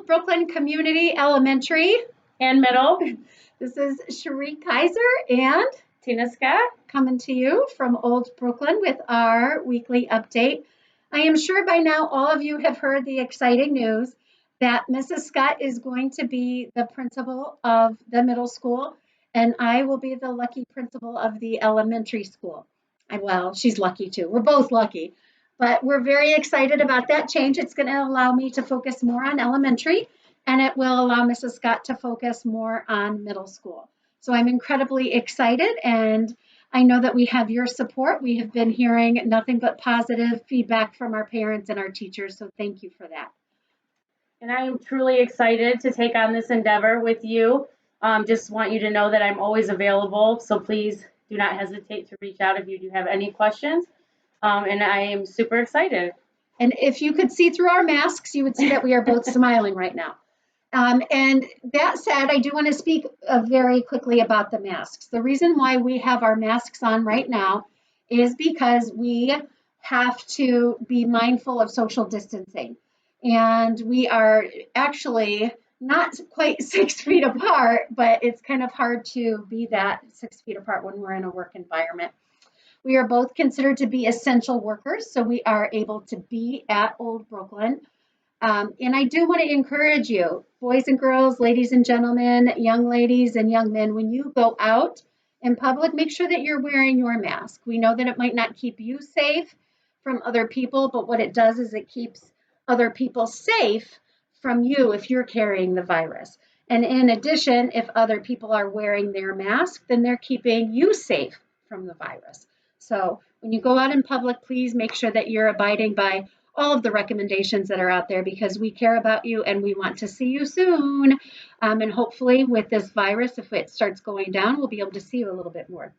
Brooklyn Community Elementary and middle. This is Cherie Kaiser and Tina Scott coming to you from Old Brooklyn with our weekly update. I am sure by now all of you have heard the exciting news that Mrs. Scott is going to be the principal of the middle school, and I will be the lucky principal of the elementary school. Well, she's lucky too. We're both lucky, but we're very excited about that change. It's going to allow me to focus more on elementary, and it will allow Mrs. Scott to focus more on middle school. So I'm incredibly excited, and I know that we have your support. We have been hearing nothing but positive feedback from our parents and our teachers, so thank you for that. And I am truly excited to take on this endeavor with you. Just want you to know that I'm always available, so please do not hesitate to reach out if you do have any questions. And I am super excited. And if you could see through our masks, you would see that we are both smiling right now. And that said, I do want to speak very quickly about the masks. The reason why we have our masks on right now is because we have to be mindful of social distancing. And we are actually not quite 6 feet apart, but it's kind of hard to be that 6 feet apart when we're in a work environment. We are both considered to be essential workers, so we are able to be at Old Brooklyn. And I do want to encourage you, boys and girls, ladies and gentlemen, young ladies and young men, when you go out in public, make sure that you're wearing your mask. We know that it might not keep you safe from other people, but what it does is it keeps other people safe from you if you're carrying the virus. And in addition, if other people are wearing their mask, then they're keeping you safe from the virus. So when you go out in public, please make sure that you're abiding by all of the recommendations that are out there because we care about you and we want to see you soon. And hopefully with this virus, if it starts going down, we'll be able to see you a little bit more.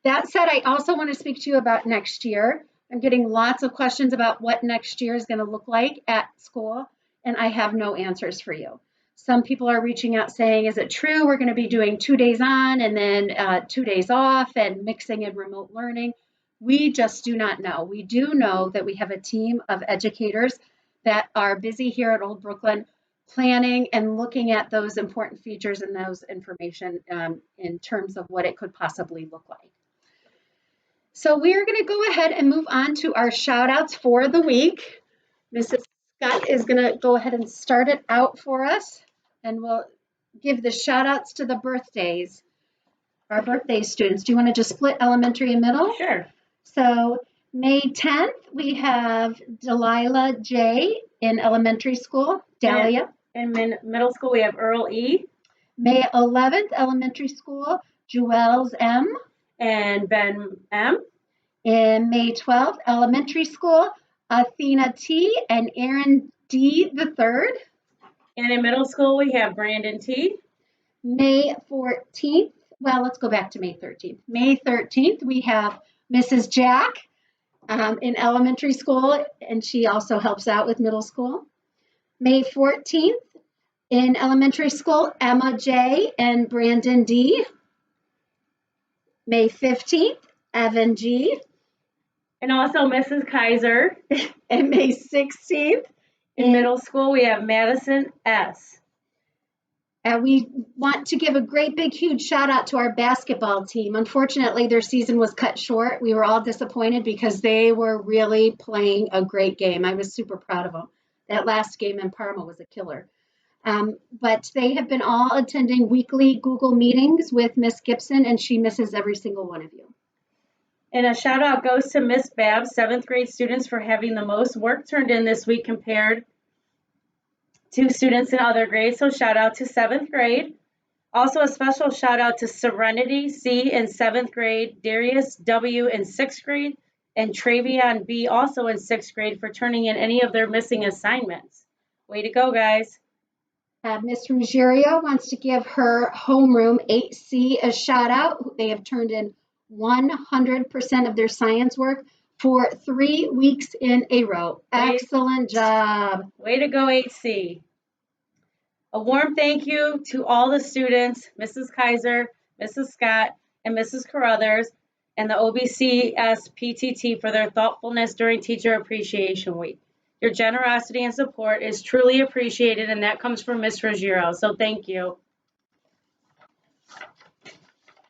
That said, I also want to speak to you about next year. I'm getting lots of questions about what next year is going to look like at school, and I have no answers for you. Some people are reaching out saying, is it true we're going to be doing 2 days on and then 2 days off and mixing in remote learning? We just do not know. We do know that we have a team of educators that are busy here at Old Brooklyn planning and looking at those important features and those information in terms of what it could possibly look like. So we are going to go ahead and move on to our shout outs for the week. Mrs. Scott is going to go ahead and start it out for us, and we'll give the shout outs to the birthdays, our birthday students. Do you want to just split elementary and middle? Sure. So May 10th, we have Delilah J. in elementary school, Dahlia. In middle school, we have Earl E. May 11th, elementary school, Jewels M. And Ben M. In May 12th, elementary school, Athena T. and Aaron D. the third. And in middle school, we have Brandon T. May 14th, well, let's go back to May 13th. May 13th, we have Mrs. Jack in elementary school, and she also helps out with middle school. May 14th, in elementary school, Emma J. and Brandon D. May 15th, Evan G. And also Mrs. Kaiser. And May 16th, in middle school, we have Madison S. And we want to give a great, big, huge shout out to our basketball team. Unfortunately, their season was cut short. We were all disappointed because they were really playing a great game. I was super proud of them. That last game in Parma was a killer. But they have been all attending weekly Google meetings with Miss Gibson, and she misses every single one of you. And a shout out goes to Miss Babb, 7th grade students, for having the most work turned in this week compared to students in other grades. So shout out to 7th grade. Also a special shout out to Serenity C in 7th grade, Darius W in 6th grade, and Travion B also in 6th grade for turning in any of their missing assignments. Way to go, guys. Miss Ruggiero wants to give her homeroom 8C a shout out. They have turned in 100% of their science work for 3 weeks in a row. Excellent job. Way to go, 8C. A warm thank you to all the students, Mrs. Kaiser, Mrs. Scott, and Mrs. Carruthers, and the OBCS PTT for their thoughtfulness during Teacher Appreciation Week. Your generosity and support is truly appreciated, and that comes from Ms. Ruggiero, so thank you.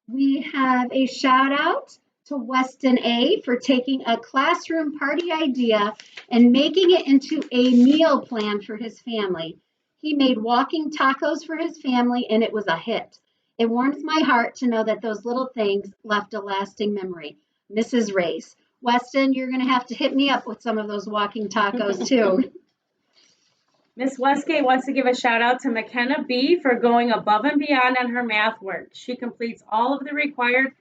We have a shout out to Weston A for taking a classroom party idea and making it into a meal plan for his family. He made walking tacos for his family and it was a hit. It warms my heart to know that those little things left a lasting memory. Mrs. Race. Weston, you're going to have to hit me up with some of those walking tacos too. Ms. Westgate wants to give a shout out to McKenna B for going above and beyond on her math work. She completes all of the required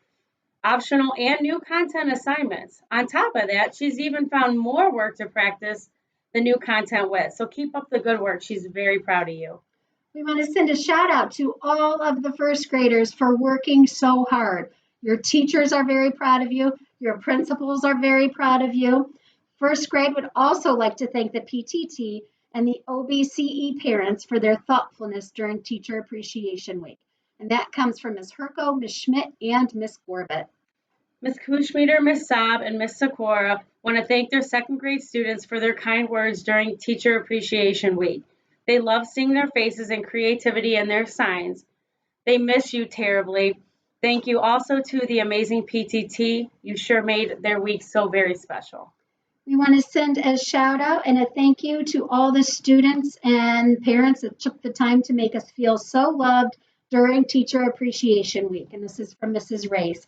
optional and new content assignments. On top of that, she's even found more work to practice the new content with. So keep up the good work. She's very proud of you. We want to send a shout out to all of the first graders for working so hard. Your teachers are very proud of you. Your principals are very proud of you. First grade would also like to thank the PTT and the OBCE parents for their thoughtfulness during Teacher Appreciation Week. And that comes from Ms. Herco, Ms. Schmidt, and Ms. Corbett. Ms. Kuchmeter, Ms. Saab, and Ms. Sikora want to thank their second grade students for their kind words during Teacher Appreciation Week. They love seeing their faces and creativity in their signs. They miss you terribly. Thank you also to the amazing PTT. You sure made their week so very special. We want to send a shout out and a thank you to all the students and parents that took the time to make us feel so loved during Teacher Appreciation Week. And this is from Mrs. Race.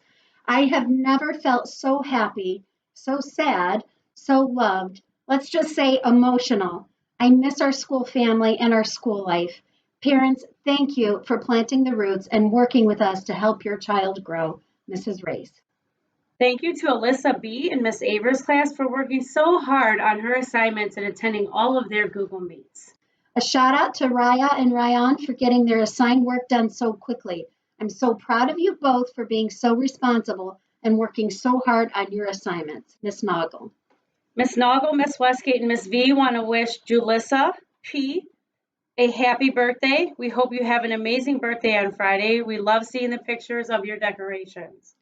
I have never felt so happy, so sad, so loved. Let's just say emotional. I miss our school family and our school life. Parents, thank you for planting the roots and working with us to help your child grow. Mrs. Race. Thank you to Alyssa B. and Miss Avers' class for working so hard on her assignments and attending all of their Google Meets. A shout out to Raya and Ryan for getting their assigned work done so quickly. I'm so proud of you both for being so responsible and working so hard on your assignments. Miss Noggle. Miss Noggle, Miss Westgate, and Miss V want to wish Julissa P. a happy birthday. We hope you have an amazing birthday on Friday. We love seeing the pictures of your decorations.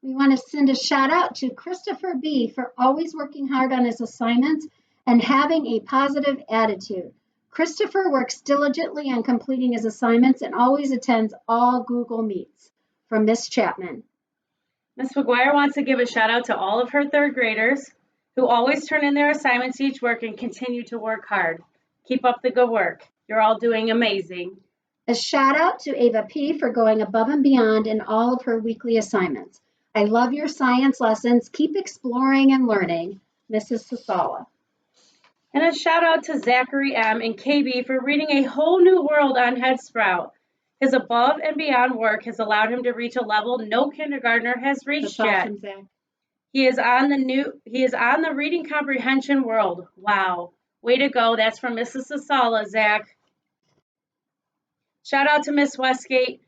We want to send a shout out to Christopher B. for always working hard on his assignments and having a positive attitude. Christopher works diligently on completing his assignments and always attends all Google Meets. From Miss Chapman. Miss McGuire wants to give a shout out to all of her third graders who always turn in their assignments each work and continue to work hard. Keep up the good work. You're all doing amazing. A shout out to Ava P. for going above and beyond in all of her weekly assignments. I love your science lessons. Keep exploring and learning. Mrs. Sasala. And a shout out to Zachary M. and KB for reading A Whole New World on Headsprout. His above and beyond work has allowed him to reach a level no kindergartner has reached yet. Awesome, Zach. He is on the reading comprehension world. Wow. Way to go. That's from Mrs. Sasala, Zach. Shout out to Miss Westgate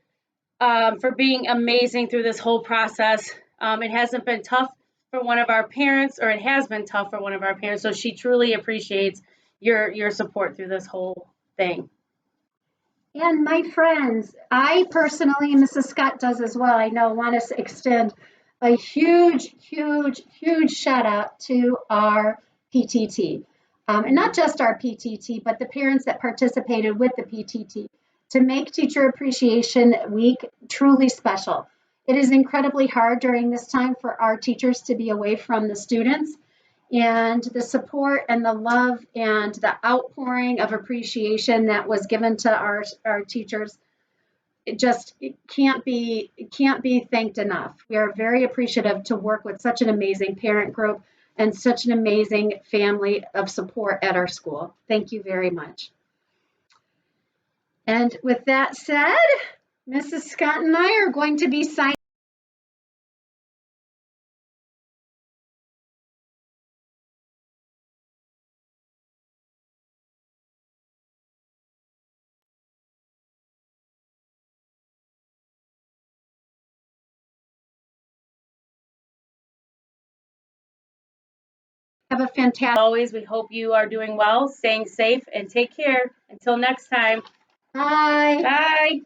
for being amazing through this whole process. It hasn't been tough for one of our parents, or it has been tough for one of our parents, so she truly appreciates your support through this whole thing. And my friends, I personally, and Mrs. Scott does as well, I know, want to extend a huge, huge, huge shout out to our PTT. And not just our PTT, but the parents that participated with the PTT to make Teacher Appreciation Week truly special. It is incredibly hard during this time for our teachers to be away from the students, and the support and the love and the outpouring of appreciation that was given to our teachers, it can't be thanked enough. We are very appreciative to work with such an amazing parent group and such an amazing family of support at our school. Thank you very much. And with that said, Mrs. Scott and I are going to be signing. Have a fantastic. Always, we hope you are doing well, staying safe, and take care. Until next time. Bye. Bye.